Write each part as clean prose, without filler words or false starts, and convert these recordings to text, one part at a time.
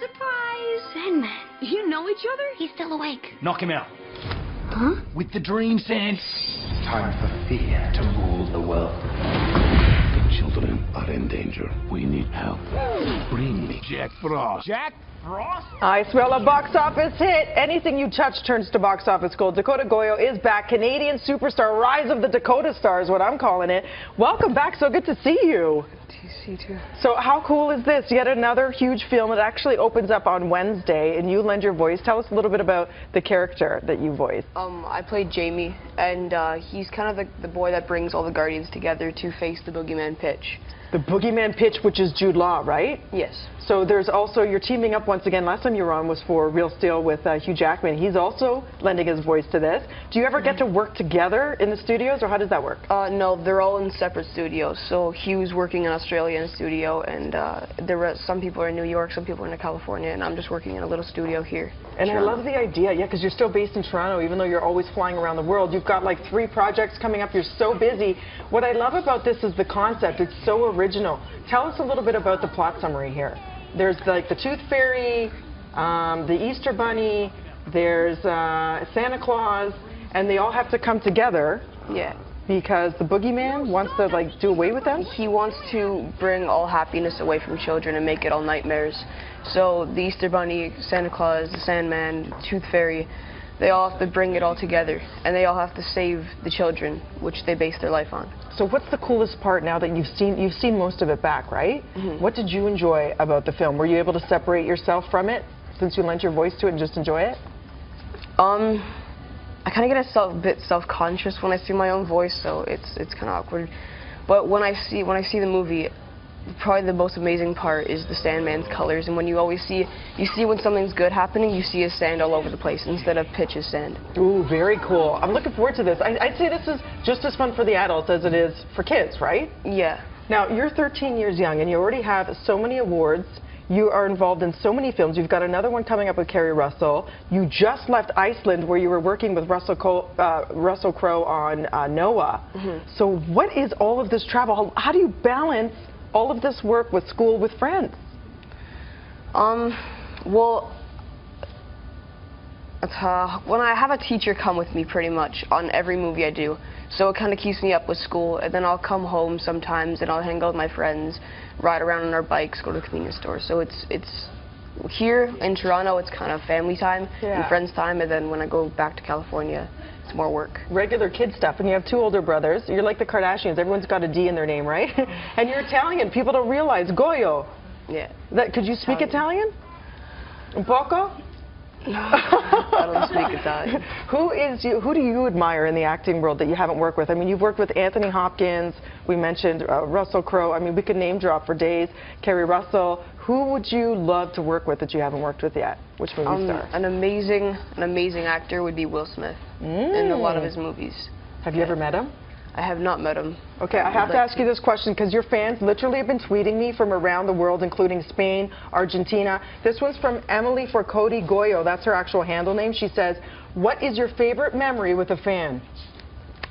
Surprise! Sandman. You know each other? He's still awake. Knock him out. Huh? With the dream, Sand. Time for fear to rule the world. The children are in danger. We need help. Bring me Jack Frost. Jack Frost? I smell a box office hit. Anything you touch turns to box office gold. Dakota Goyo is back. Canadian superstar, rise of the Dakota Stars, what I'm calling it. Welcome back. So good to see you. You too. So how cool is this? Yet another huge film. It actually opens up on Wednesday, and you lend your voice. Tell us a little bit about the character that you voice. I played Jamie, and he's kind of the boy that brings all the Guardians together to face the Boogeyman Pitch. The Boogeyman Pitch, which is Jude Law, right? Yes. So there's also, you're teaming up once again. Last time you were on was for Real Steel with Hugh Jackman. He's also lending his voice to this. Do you ever get to work together in the studios, or how does that work? No, they're all in separate studios. So Hugh's working in Australia in a studio, and some people are in New York, some people are in California, and I'm just working in a little studio here. And I love the idea, yeah, because you're still based in Toronto, even though you're always flying around the world. You've got like 3 projects coming up. You're so busy. What I love about this is the concept. It's so original. Tell us a little bit about the plot summary here. There's like the Tooth Fairy, the Easter Bunny, there's Santa Claus, and they all have to come together. Yeah. Because the Boogeyman wants to like do away with them? He wants to bring all happiness away from children and make it all nightmares. So the Easter Bunny, Santa Claus, the Sandman, Tooth Fairy, they all have to bring it all together, and they all have to save the children, which they base their life on. So what's the coolest part now that you've seen most of it back, right? Mm-hmm. What did you enjoy about the film? Were you able to separate yourself from it since you lent your voice to it and just enjoy it? I kind of get a bit self-conscious when I see my own voice, so it's kind of awkward. But when I see the movie, probably the most amazing part is the Sandman's colors, and when you see when something's good happening, you see his sand all over the place instead of Pitch's sand. Ooh, very cool. I'm looking forward to this. I'd say this is just as fun for the adults as it is for kids, right? Yeah. Now, you're 13 years young, and you already have so many awards. You are involved in so many films. You've got another one coming up with Carrie Russell. You just left Iceland, where you were working with Russell Crowe on Noah. Mm-hmm. So what is all of this travel? How do you balance all of this work with school, with friends? Well, when I have a teacher come with me pretty much on every movie I do, so it kind of keeps me up with school, and then I'll come home sometimes and I'll hang out with my friends, ride around on our bikes, go to the convenience store. So it's here in Toronto, it's kind of family time and friends time, and then when I go back to California, it's more work. Regular kid stuff. And you have 2 older brothers. You're like the Kardashians. Everyone's got a D in their name, right? And you're Italian. People don't realize. Goyo. Yeah. Could you speak Italian? Un poco? I don't speak Italian. Who do you admire in the acting world that you haven't worked with? I mean, you've worked with Anthony Hopkins. We mentioned Russell Crowe. I mean, we could name drop for days. Carrie Russell. Who would you love to work with that you haven't worked with yet? Which movie star? An amazing actor would be Will Smith in a lot of his movies. Have you ever met him? I have not met him. Okay, I have to ask you this question because your fans literally have been tweeting me from around the world, including Spain, Argentina. This one's from Emily for Cody Goyo. That's her actual handle name. She says, "What is your favorite memory with a fan?"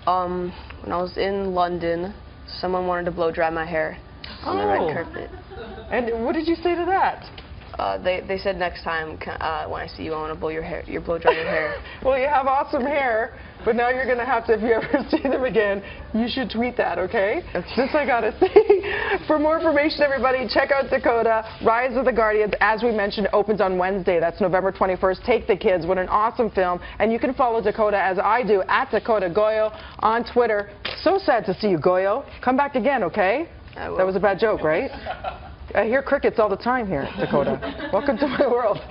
When I was in London, someone wanted to blow dry my hair on the red carpet. And what did you say to that? They said next time when I see you, I want to blow dry your hair. Well, you have awesome hair, but now you're going to have to, if you ever see them again, you should tweet that, okay? This I got to say. For more information, everybody, check out Dakota. Rise of the Guardians, as we mentioned, opens on Wednesday. That's November 21st. Take the kids. What an awesome film. And you can follow Dakota, as I do, at Dakota Goyo on Twitter. So sad to see you, Goyo. Come back again, okay? I will. That was a bad joke, right? I hear crickets all the time here, Dakota. Welcome to my world.